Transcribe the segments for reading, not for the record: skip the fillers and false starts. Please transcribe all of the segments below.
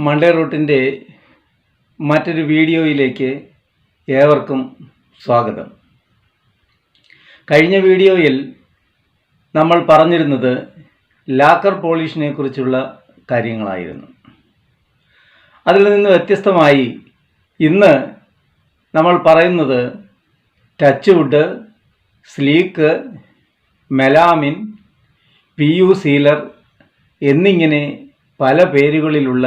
Monday റൂട്ടിൻ്റെ മറ്റൊരു വീഡിയോയിലേക്ക് ഏവർക്കും സ്വാഗതം. കഴിഞ്ഞ വീഡിയോയിൽ നമ്മൾ പറഞ്ഞിരുന്നത് ലാക്കർ പോളിഷിനെ കുറിച്ചുള്ള കാര്യങ്ങളായിരുന്നു. അതിൽ നിന്ന് വ്യത്യസ്തമായി ഇന്ന് നമ്മൾ പറയുന്നത് touch wood, sleek, melamine, PU sealer എന്നിങ്ങനെ പല പേരുകളിലുള്ള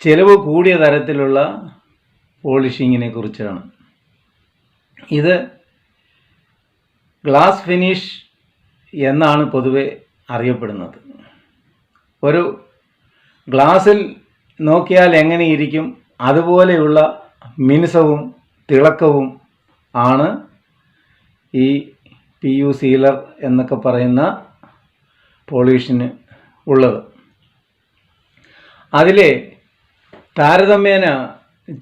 ചിലവ് കൂടിയ തരത്തിലുള്ള പോളിഷിങ്ങിനെ കുറിച്ചാണ്. ഇത് ഗ്ലാസ് ഫിനിഷ് എന്നാണ് പൊതുവെ അറിയപ്പെടുന്നത്. ഒരു ഗ്ലാസ്സിൽ നോക്കിയാൽ എങ്ങനെയിരിക്കും അതുപോലെയുള്ള മിനുസവും തിളക്കവും ആണ് ഈ PU സീലർ എന്നൊക്കെ പറയുന്ന പോളിഷിന് ഉള്ളത്. അതിലെ താരതമ്യേന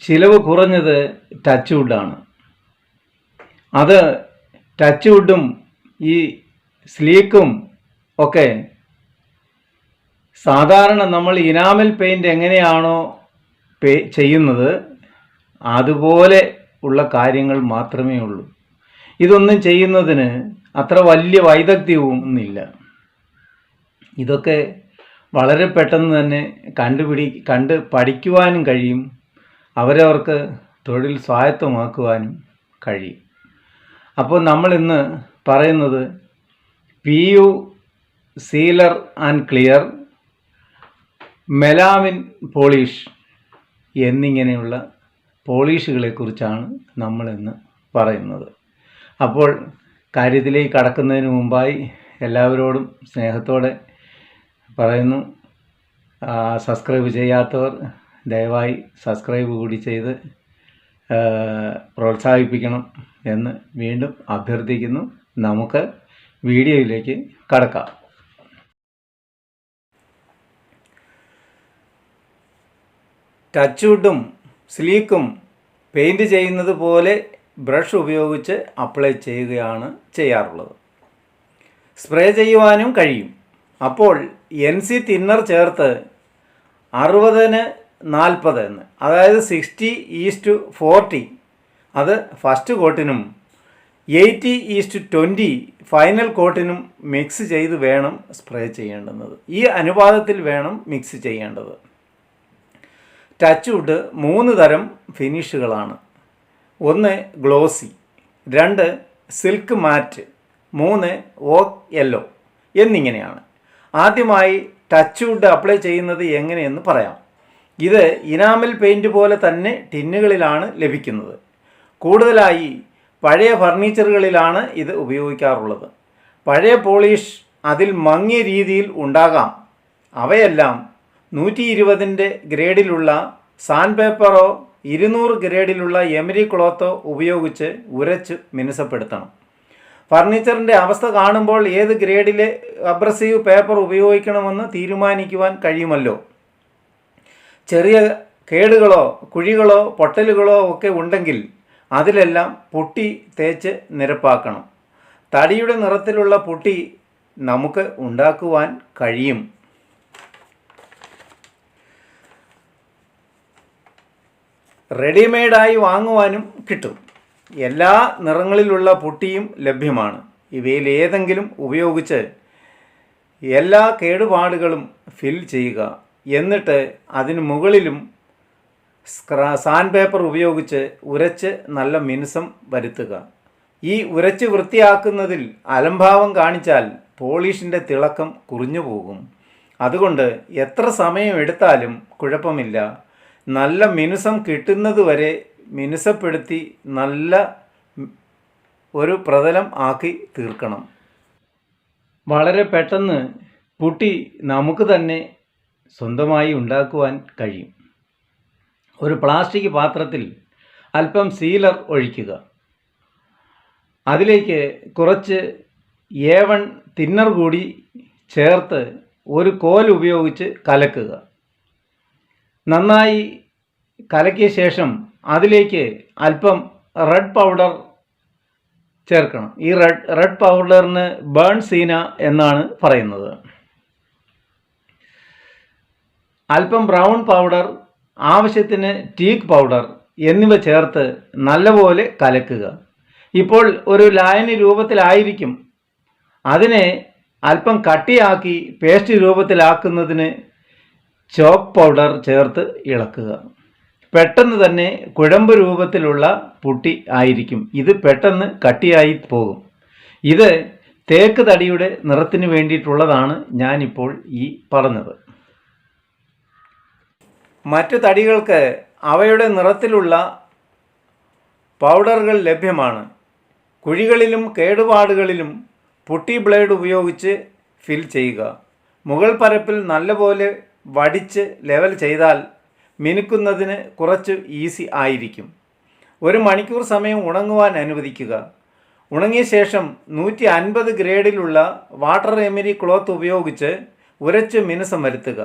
ചിലവ് കുറഞ്ഞത് ടച്ച് വുഡാണ്. അത് ടച്ച് വുഡും ഈ സ്ലീക്കും ഒക്കെ സാധാരണ നമ്മൾ ഇനാമൽ പെയിൻറ് എങ്ങനെയാണോ ചെയ്യുന്നത് അതുപോലെ ഉള്ള കാര്യങ്ങൾ മാത്രമേ ഉള്ളൂ. ഇതൊന്നും ചെയ്യുന്നതിന് അത്ര വലിയ വൈദഗ്ധ്യവും ഒന്നുമില്ല. ഇതൊക്കെ വളരെ പെട്ടെന്ന് തന്നെ കണ്ട് പഠിക്കുവാനും കഴിയും, അവരവർക്ക് തൊഴിൽ സ്വായത്തമാക്കുവാനും കഴിയും. അപ്പോൾ നമ്മൾ ഇന്ന് പറയുന്നത് PU sealer and clear, melamine polish എന്നിങ്ങനെയുള്ള പോളിഷുകളെക്കുറിച്ചാണ് നമ്മളിന്ന് പറയുന്നത്. അപ്പോൾ കാര്യത്തിലേക്ക് കടക്കുന്നതിന് മുമ്പായി എല്ലാവരോടും സ്നേഹത്തോടെ പറയുന്നു, സബ്സ്ക്രൈബ് ചെയ്യാത്തവർ ദയവായി സബ്സ്ക്രൈബ് കൂടി ചെയ്ത് പ്രോത്സാഹിപ്പിക്കണം എന്ന് വീണ്ടും അഭ്യർത്ഥിക്കുന്നു. നമുക്ക് വീഡിയോയിലേക്ക് കടക്കാം. ടച്ച് വുഡും സ്ലീക്കും പെയിൻറ് ചെയ്യുന്നത് പോലെ ബ്രഷ് ഉപയോഗിച്ച് അപ്ലൈ ചെയ്യുകയാണ് ചെയ്യാറുള്ളത്. സ്പ്രേ ചെയ്യുവാനും കഴിയും. അപ്പോൾ NC തിന്നർ ചേർത്ത് 60-40 എന്ന്, അതായത് 60:40 അത് ഫസ്റ്റ് കോട്ടിനും 80:20 ഫൈനൽ കോട്ടിനും മിക്സ് ചെയ്ത് വേണം സ്പ്രേ ചെയ്യേണ്ടുന്നത്. ഈ അനുപാതത്തിൽ വേണം മിക്സ് ചെയ്യേണ്ടത്. ടച്ച് വുഡ് 3 തരം ഫിനിഷുകളാണ്. 1 ഗ്ലോസി, 2 സിൽക്ക് മാറ്റ്, 3 ഓക്ക് യെല്ലോ എന്നിങ്ങനെയാണ്. ആദ്യമായി ടച്ച് വുഡ് അപ്ലൈ ചെയ്യുന്നത് എങ്ങനെയെന്ന് പറയാം. ഇത് ഇനാമൽ പെയിൻറ് പോലെ തന്നെ ടിന്നുകളിലാണ് ലഭിക്കുന്നത്. കൂടുതലായി പഴയ ഫർണിച്ചറുകളിലാണ് ഇത് ഉപയോഗിക്കാറുള്ളത്. പഴയ പോളിഷ് അതിൽ മങ്ങിയ രീതിയിൽ ഉണ്ടാകാം. അവയെല്ലാം 120 ഗ്രേഡിലുള്ള സാൻഡ് പേപ്പറോ 200 ഗ്രേഡിലുള്ള എമരി ക്ലോത്തോ ഉപയോഗിച്ച് ഉരച്ച് മിനുസപ്പെടുത്തണം. ഫർണിച്ചറിൻ്റെ അവസ്ഥ കാണുമ്പോൾ ഏത് ഗ്രേഡിലെ അബ്രസീവ് പേപ്പർ ഉപയോഗിക്കണമെന്ന് തീരുമാനിക്കുവാൻ കഴിയുമല്ലോ. ചെറിയ കേടുകളോ കുഴികളോ പൊട്ടലുകളോ ഒക്കെ ഉണ്ടെങ്കിൽ അതിലെല്ലാം പുട്ടി തേച്ച് നിരപ്പാക്കണം. തടിയുടെ നിറത്തിലുള്ള പുട്ടി നമുക്ക് ഉണ്ടാക്കുവാൻ കഴിയും. റെഡിമെയ്ഡായി വാങ്ങുവാനും കിട്ടും. എല്ലാ നിറങ്ങളിലുള്ള പുട്ടിയും ലഭ്യമാണ്. ഇവയിൽ ഏതെങ്കിലും ഉപയോഗിച്ച് എല്ലാ കേടുപാടുകളും ഫിൽ ചെയ്യുക. എന്നിട്ട് അതിന് മുകളിലും സാൻഡ് പേപ്പർ ഉപയോഗിച്ച് ഉരച്ച് നല്ല മിനുസം വരുത്തുക. ഈ ഉരച്ച് വൃത്തിയാക്കുന്നതിൽ അലംഭാവം കാണിച്ചാൽ പോളിഷിൻ്റെ തിളക്കം കുറഞ്ഞു പോകും. അതുകൊണ്ട് എത്ര സമയം എടുത്താലും കുഴപ്പമില്ല. നല്ല മിനുസം കിട്ടുന്നതുവരെ മിനുസപ്പെടുത്തി നല്ല ഒരു പ്രതലം ആക്കി തീർക്കണം. വളരെ പെട്ടെന്ന് പുട്ടി നമുക്ക് തന്നെ സ്വന്തമായി ഉണ്ടാക്കുവാൻ കഴിയും. ഒരു പ്ലാസ്റ്റിക് പാത്രത്തിൽ അല്പം സീലർ ഒഴിക്കുക. അതിലേക്ക് കുറച്ച് A1 തിന്നർ കൂടി ചേർത്ത് ഒരു കോൽ ഉപയോഗിച്ച് കലക്കുക. നന്നായി കലക്കിയ ശേഷം അതിലേക്ക് അല്പം റെഡ് പൗഡർ ചേർക്കണം. ഈ റെഡ് പൗഡറിന് ബേൺ സീന എന്നാണ് പറയുന്നത്. അല്പം ബ്രൗൺ പൗഡർ, ആവശ്യത്തിന് ടീക്ക് പൗഡർ എന്നിവ ചേർത്ത് നല്ലപോലെ കലക്കുക. ഇപ്പോൾ ഒരു ലായനി രൂപത്തിലായിരിക്കും. അതിനെ അല്പം കട്ടിയാക്കി പേസ്റ്റ് രൂപത്തിലാക്കുന്നതിന് ചോക്ക് പൗഡർ ചേർത്ത് ഇളക്കുക. പെട്ടെന്ന് തന്നെ കുഴമ്പ് രൂപത്തിലുള്ള പുട്ടി ആയിരിക്കും. ഇത് പെട്ടെന്ന് കട്ടിയായി പോകും. ഇത് തേക്ക് തടിയുടെ നിറത്തിന് വേണ്ടിയിട്ടുള്ളതാണ് ഞാനിപ്പോൾ ഈ പറഞ്ഞത്. മറ്റു തടികൾക്ക് അവയുടെ നിറത്തിലുള്ള പൗഡറുകൾ ലഭ്യമാണ്. കുഴികളിലും കേടുപാടുകളിലും പുട്ടി ബ്ലേഡ് ഉപയോഗിച്ച് ഫിൽ ചെയ്യുക. മുകൾ പരപ്പിൽ നല്ലപോലെ വടിച്ച് ലെവൽ ചെയ്താൽ മിനുക്കുന്നതിന് കുറച്ച് ഈസി ആയിരിക്കും. 1 മണിക്കൂർ സമയം ഉണങ്ങുവാൻ അനുവദിക്കുക. ഉണങ്ങിയ ശേഷം 150 ഗ്രേഡിലുള്ള വാട്ടർ എമിരി ക്ലോത്ത് ഉപയോഗിച്ച് ഉരച്ച് മിനുസം വരുത്തുക.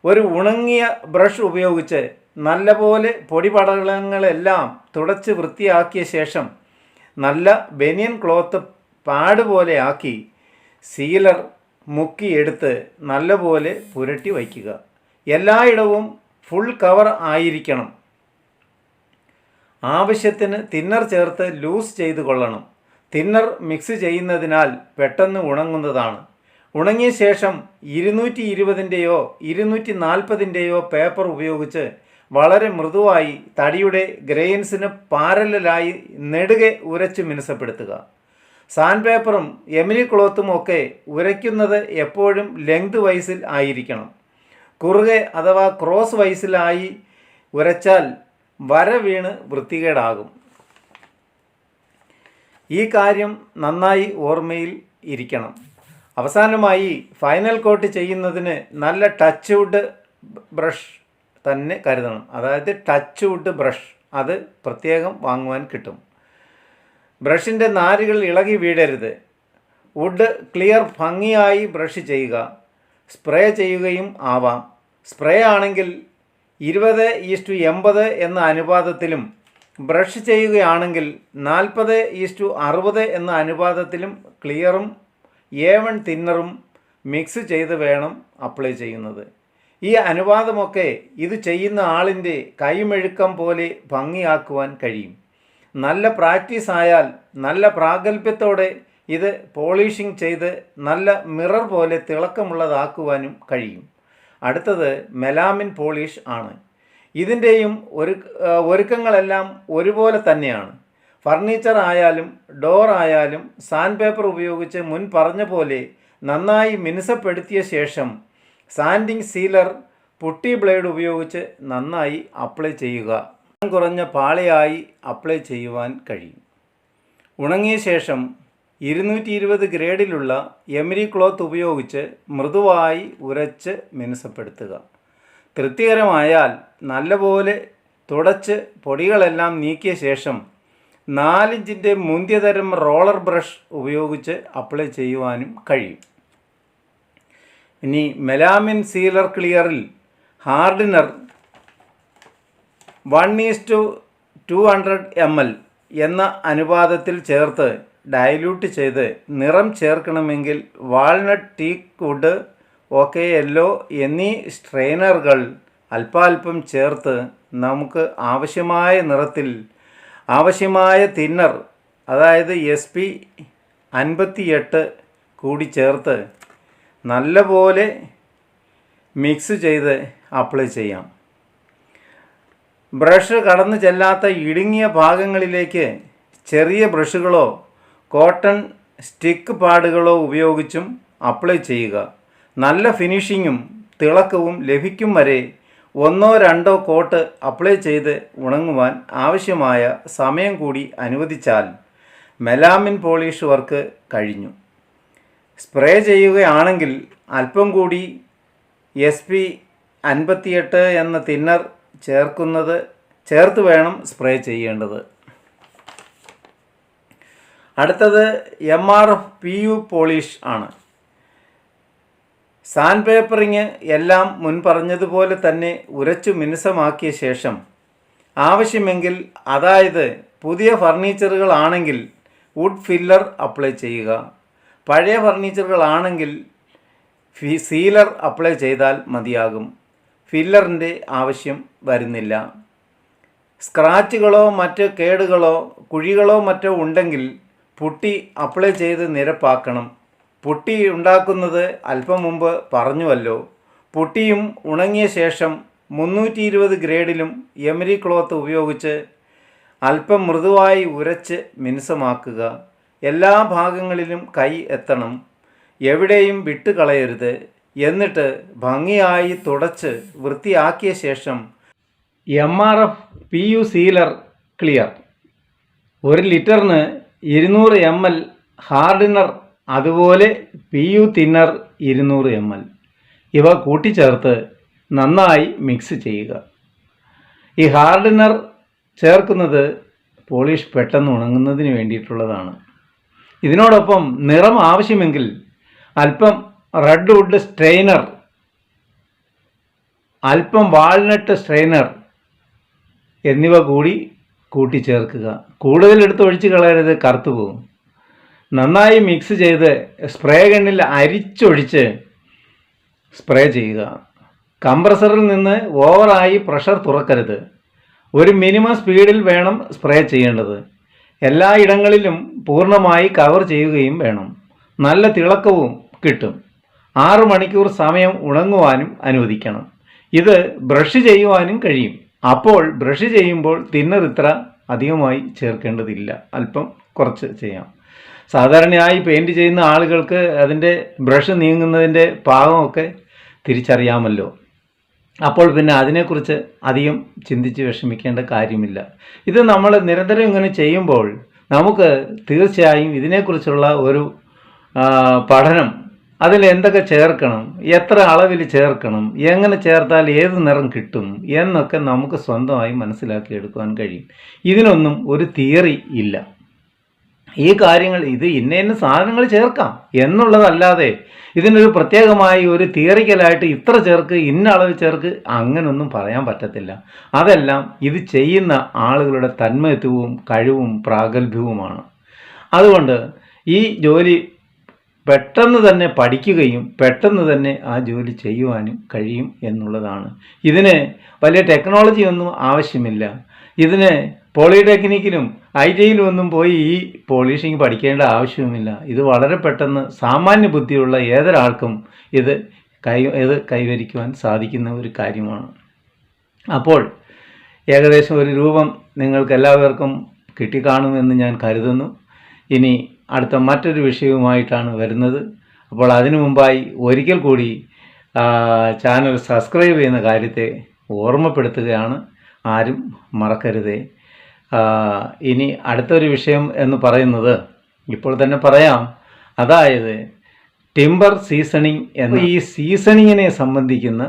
ഒരു ഉണങ്ങിയ ബ്രഷ് ഉപയോഗിച്ച് നല്ലപോലെ പൊടിപടലങ്ങളെല്ലാം തുടച്ച് വൃത്തിയാക്കിയ ശേഷം നല്ല ബനിയൻ ക്ലോത്ത് പാഡ് പോലെ ആക്കി സീലർ മുക്കിയെടുത്ത് നല്ലപോലെ പുരട്ടി വയ്ക്കുക. എല്ലായിടവും ഫുൾ കവർ ആയിരിക്കണം. ആവശ്യത്തിന് തിന്നർ ചേർത്ത് ലൂസ് ചെയ്ത് കൊള്ളണം. തിന്നർ മിക്സ് ചെയ്യുന്നതിനാൽ പെട്ടെന്ന് ഉണങ്ങുന്നതാണ്. ഉണങ്ങിയ ശേഷം 220-ൻ്റെയോ 240-ൻ്റെയോ പേപ്പർ ഉപയോഗിച്ച് വളരെ മൃദുവായി തടിയുടെ ഗ്രെയിൻസിന് പാരലായി നെടുകെ ഉരച്ച് മിനുസപ്പെടുത്തുക. സാൻഡ് പേപ്പറും എമിരി ക്ലോത്തും ഒക്കെ ഉരയ്ക്കുന്നത് എപ്പോഴും ലെങ്ത് വൈസിൽ ആയിരിക്കണം. കുറുകെ അഥവാ ക്രോസ് വൈസിലായി ഉരച്ചാൽ വര വീണ് വൃത്തികേടാകും. ഈ കാര്യം നന്നായി ഓർമ്മയിൽ ഇരിക്കണം. അവസാനമായി ഫൈനൽ കോട്ട് ചെയ്യുന്നതിന് നല്ല ടച്ച് വുഡ് ബ്രഷ് തന്നെ കരുതണം. അതായത് ടച്ച് വുഡ് ബ്രഷ്, അത് പ്രത്യേകം വാങ്ങുവാൻ കിട്ടും. ബ്രഷിൻ്റെ നാരുകൾ ഇളകി വീഴരുത്. വുഡ് ക്ലിയർ ഭംഗിയായി ബ്രഷ് ചെയ്യുക. സ്പ്രേ ചെയ്യുകയും ആവാം. സ്പ്രേ ആണെങ്കിൽ 20:80 എന്ന അനുപാതത്തിലും ബ്രഷ് ചെയ്യുകയാണെങ്കിൽ 40:60 എന്ന അനുപാതത്തിലും ക്ലിയറും A1 തിന്നറും മിക്സ് ചെയ്ത് വേണം അപ്ലൈ ചെയ്യുന്നത്. ഈ അനുപാതമൊക്കെ ഇത് ചെയ്യുന്ന ആളിൻ്റെ കൈമെഴുക്കം പോലെ ഭംഗിയാക്കുവാൻ കഴിയും. നല്ല പ്രാക്ടീസ് ആയാൽ നല്ല പ്രാഗൽഭ്യത്തോടെ ഇത് പോളിഷിംഗ് ചെയ്ത് നല്ല മിറർ പോലെ തിളക്കമുള്ളതാക്കുവാനും കഴിയും. അടുത്തത് മെലാമിൻ പോളിഷ് ആണ്. ഇതിൻ്റെയും ഒരുക്കങ്ങളെല്ലാം ഒരുപോലെ തന്നെയാണ്. ഫർണിച്ചർ ആയാലും ഡോർ ആയാലും സാൻഡ് പേപ്പർ ഉപയോഗിച്ച് മുൻ പറഞ്ഞ പോലെ നന്നായി മിനുസപ്പെടുത്തിയ ശേഷം സാൻഡിങ് സീലർ പുട്ടി ബ്ലേഡ് ഉപയോഗിച്ച് നന്നായി അപ്ലൈ ചെയ്യുക. കുറഞ്ഞ പാളിയായി അപ്ലൈ ചെയ്യുവാൻ കഴിയും. ഉണങ്ങിയ ശേഷം 220 ഗ്രേഡിലുള്ള എമിരി ക്ലോത്ത് ഉപയോഗിച്ച് മൃദുവായി ഉരച്ച് മിനുസപ്പെടുത്തുക. തൃപ്തികരമായാൽ നല്ലപോലെ തുടച്ച് പൊടികളെല്ലാം നീക്കിയ ശേഷം 4 ഇഞ്ചിൻ്റെ മുന്തിയതരം റോളർ ബ്രഷ് ഉപയോഗിച്ച് അപ്ലൈ ചെയ്യുവാനും കഴിയും. ഇനി മെലാമിൻ സീലർ ക്ലിയറിൽ ഹാർഡനർ 1:200 ml എന്ന അനുപാതത്തിൽ ചേർത്ത് ഡൈല്യൂട്ട് ചെയ്ത് നിറം ചേർക്കണമെങ്കിൽ walnut, teak wood, oak yellow എന്നീ സ്ട്രെയിനറുകൾ അല്പാൽപ്പം ചേർത്ത് നമുക്ക് ആവശ്യമായ നിറത്തിൽ ആവശ്യമായ തിന്നർ, അതായത് SP 58 കൂടി ചേർത്ത് നല്ലപോലെ മിക്സ് ചെയ്ത് അപ്ലൈ ചെയ്യാം. ബ്രഷ് കടന്നു ചെല്ലാത്ത ഇടുങ്ങിയ ഭാഗങ്ങളിലേക്ക് ചെറിയ ബ്രഷുകളോ കോട്ടൺ സ്റ്റിക്ക് പാഡുകളോ ഉപയോഗിച്ചും അപ്ലൈ ചെയ്യുക. നല്ല ഫിനിഷിങ്ങും തിളക്കവും ലഭിക്കും വരെ 1-2 കോട്ട് അപ്ലൈ ചെയ്ത് ഉണങ്ങുവാൻ ആവശ്യമായ സമയം കൂടി അനുവദിച്ചാൽ മെലാമിൻ പോളിഷ് വർക്ക് കഴിഞ്ഞു. സ്പ്രേ ചെയ്യുകയാണെങ്കിൽ അല്പം കൂടി SP 58 എന്ന തിന്നർ ചേർത്ത് വേണം സ്പ്രേ ചെയ്യേണ്ടത്. അടുത്തത് MRF PU പോളിഷ് ആണ്. സാൻഡ് പേപ്പറിങ് എല്ലാം മുൻ പറഞ്ഞതുപോലെ തന്നെ ഉരച്ചു മിനുസമാക്കിയ ശേഷം ആവശ്യമെങ്കിൽ, അതായത് പുതിയ ഫർണിച്ചറുകളാണെങ്കിൽ വുഡ് ഫില്ലർ അപ്ലൈ ചെയ്യുക. പഴയ ഫർണിച്ചറുകളാണെങ്കിൽ സീലർ അപ്ലൈ ചെയ്താൽ മതിയാകും. ഫില്ലറിൻ്റെ ആവശ്യം വരുന്നില്ല. സ്ക്രാച്ചുകളോ മറ്റ് കേടുകളോ കുഴികളോ മറ്റോ ഉണ്ടെങ്കിൽ പുട്ടി അപ്ലൈ ചെയ്ത് നിരപ്പാക്കണം. പുട്ടി ഉണ്ടാക്കുന്നത് അല്പം മുമ്പ് പറഞ്ഞുവല്ലോ. പുട്ടിയും ഉണങ്ങിയ ശേഷം 320 ഗ്രേഡിലും എമരി ക്ലോത്ത് ഉപയോഗിച്ച് അല്പം മൃദുവായി ഉരച്ച് മിനുസമാക്കുക. എല്ലാ ഭാഗങ്ങളിലും കൈ എത്തണം, എവിടെയും വിട്ടുകളയരുത്. എന്നിട്ട് ഭംഗിയായി തുടച്ച് വൃത്തിയാക്കിയ ശേഷം MRF PU സീലർ ക്ലിയർ 1 ലിറ്ററിന് 200 ml ഹാർഡനർ, അതുപോലെ PU തിന്നർ 200 ml ഇവ കൂട്ടിച്ചേർത്ത് നന്നായി മിക്സ് ചെയ്യുക. ഈ ഹാർഡനർ ചേർക്കുന്നത് പോളിഷ് പെട്ടെന്ന് ഉണങ്ങുന്നതിന് വേണ്ടിയിട്ടുള്ളതാണ്. ഇതിനോടൊപ്പം നിറം ആവശ്യമെങ്കിൽ അല്പം റെഡ് വുഡ് സ്ട്രെയിനർ, അല്പം വാൾനട്ട് സ്ട്രെയിനർ എന്നിവ കൂടി കൂട്ടിച്ചേർക്കുക. കൂടുതൽ എടുത്ത് ഒഴിച്ച് കളയരുത്, കറുത്തു പോകും. നന്നായി മിക്സ് ചെയ്ത് സ്പ്രേ ഗണ്ണിൽ അരിച്ചൊഴിച്ച് സ്പ്രേ ചെയ്യുക. കംപ്രസറിൽ നിന്ന് ഓവറായി പ്രഷർ തുറക്കരുത്. ഒരു മിനിമം സ്പീഡിൽ വേണം സ്പ്രേ ചെയ്യേണ്ടത്. എല്ലായിടങ്ങളിലും പൂർണ്ണമായി കവർ ചെയ്യുകയും വേണം. നല്ല തിളക്കവും കിട്ടും. 6 മണിക്കൂർ സമയം ഉണങ്ങുവാനും അനുവദിക്കണം. ഇത് ബ്രഷ് ചെയ്യുവാനും കഴിയും. അപ്പോൾ ബ്രഷ് ചെയ്യുമ്പോൾ തിന്നർ ഇത്ര അധികമായി ചേർക്കേണ്ടതില്ല, അല്പം കുറച്ച് ചെയ്യാം. സാധാരണയായി പെയിൻറ് ചെയ്യുന്ന ആളുകൾക്ക് അതിൻ്റെ ബ്രഷ് നീങ്ങുന്നതിൻ്റെ പാകമൊക്കെ തിരിച്ചറിയാമല്ലോ. അപ്പോൾ പിന്നെ അതിനെക്കുറിച്ച് അധികം ചിന്തിച്ച് വിഷമിക്കേണ്ട കാര്യമില്ല. ഇത് നമ്മൾ നിരന്തരം ഇങ്ങനെ ചെയ്യുമ്പോൾ നമുക്ക് തീർച്ചയായും ഇതിനെക്കുറിച്ചുള്ള ഒരു പഠനം, അതിൽ എന്തൊക്കെ ചേർക്കണം, എത്ര അളവിൽ ചേർക്കണം, എങ്ങനെ ചേർത്താൽ ഏത് നിറം കിട്ടും എന്നൊക്കെ നമുക്ക് സ്വന്തമായി മനസ്സിലാക്കിയെടുക്കുവാൻ കഴിയും. ഇതിനൊന്നും ഒരു തിയറി ഇല്ല. ഈ കാര്യങ്ങൾ ഇത് ഇന്ന സാധനങ്ങൾ ചേർക്കാം എന്നുള്ളതല്ലാതെ ഇതിനൊരു പ്രത്യേകമായി ഒരു തിയറിക്കലായിട്ട് ഇത്ര ചേർക്ക്, ഇന്ന അളവ് ചേർക്ക്, അങ്ങനൊന്നും പറയാൻ പറ്റത്തില്ല. അതെല്ലാം ഇത് ചെയ്യുന്ന ആളുകളുടെ തന്മയത്വവും കഴിവും പ്രാഗൽഭ്യവുമാണ്. അതുകൊണ്ട് ഈ ജോലി പെട്ടെന്ന് തന്നെ പഠിക്കുകയും പെട്ടെന്ന് തന്നെ ആ ജോലി ചെയ്യുവാനും കഴിയും എന്നുള്ളതാണ്. ഇതിന് വലിയ ടെക്നോളജി ഒന്നും ആവശ്യമില്ല. ഇതിന് പോളിടെക്നിക്കിലും ITയിലും ഒന്നും പോയി ഈ പോളിഷിങ് പഠിക്കേണ്ട ആവശ്യവുമില്ല. ഇത് വളരെ പെട്ടെന്ന് സാമാന്യ ബുദ്ധിയുള്ള ഏതൊരാൾക്കും ഇത് കൈവരിക്കുവാൻ സാധിക്കുന്ന ഒരു കാര്യമാണ്. അപ്പോൾ ഏകദേശം ഒരു രൂപം നിങ്ങൾക്ക് എല്ലാവർക്കും കിട്ടിക്കാണുമെന്ന് ഞാൻ കരുതുന്നു. ഇനി അടുത്ത മറ്റൊരു വിഷയവുമായിട്ടാണ് വരുന്നത്. അപ്പോൾ അതിനു മുമ്പായി ഒരിക്കൽ കൂടി ചാനൽ സബ്സ്ക്രൈബ് ചെയ്യുന്ന കാര്യത്തെ ഓർമ്മപ്പെടുത്തുകയാണ്. ആരും മറക്കരുതേ. ഇനി അടുത്തൊരു വിഷയം എന്ന് പറയുന്നത് ഇപ്പോൾ തന്നെ പറയാം. അതായത് ടിമ്പർ സീസണിങ് എന്ന ഈ സീസണിങ്ങിനെ സംബന്ധിക്കുന്ന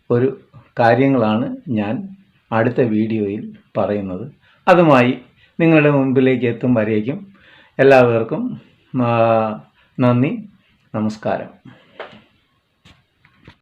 ഒരു കാര്യങ്ങളാണ് ഞാൻ അടുത്ത വീഡിയോയിൽ പറയുന്നത്. അതുമായി നിങ്ങളുടെ മുൻപിലേക്ക് എത്തും വരേക്കും എല്ലാവർക്കും നന്ദി, നമസ്കാരം.